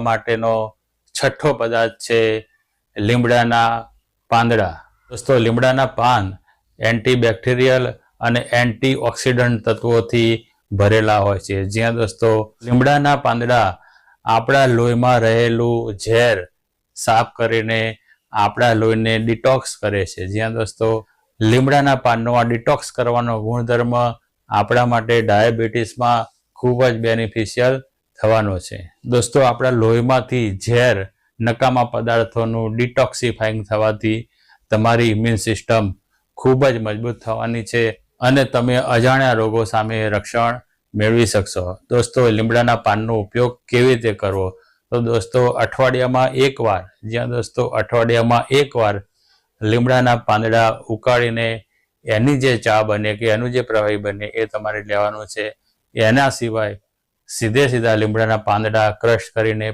માટેનો છઠ્ઠો પદાર્થ છે લીમડાના પાંદડા। દોસ્તો, લીમડાના પાન એન્ટીબેક્ટેરિયલ અને એન્ટીઓક્સિડન્ટ તત્વોથી ભરેલા હોય છે। જ્યાં દોસ્તો લીમડાના પાંદડા આપણા લોહીમાં રહેલું ઝેર સાફ કરીને આપણા લોહીને ડિટોક્સ કરે છે। જ્યાં દોસ્તો લીમડાના પાનનો આ ડિટોક્સ કરવાનો ગુણધર્મ આપણા માટે ડાયાબિટીસમાં ખૂબ જ બેનિફિશિયલ થવાનો છે। દોસ્તો, આપણા લોહીમાંથી ઝેર નકામા પદાર્થોનું ડિટોક્સિફાઈંગ થવાથી તમારી ઇમ્યુન સિસ્ટમ ખૂબ જ મજબૂત થવાની છે અને તમે અજાણ્યા રોગો સામે રક્ષણ મેળવી શકશો। દોસ્તો, લીમડાના પાનનો ઉપયોગ કેવી રીતે કરવો? તો દોસ્તો અઠવાડિયામાં એકવાર, જ્યાં દોસ્તો અઠવાડિયામાં એકવાર લીમડાના પાંદડા ઉકાળીને એની જે ચા બને કે એનું જે પ્રવાહી બને એ તમારે લેવાનું છે। એના સિવાય સીધા લીમડાના પાંદડા ક્રશ કરીને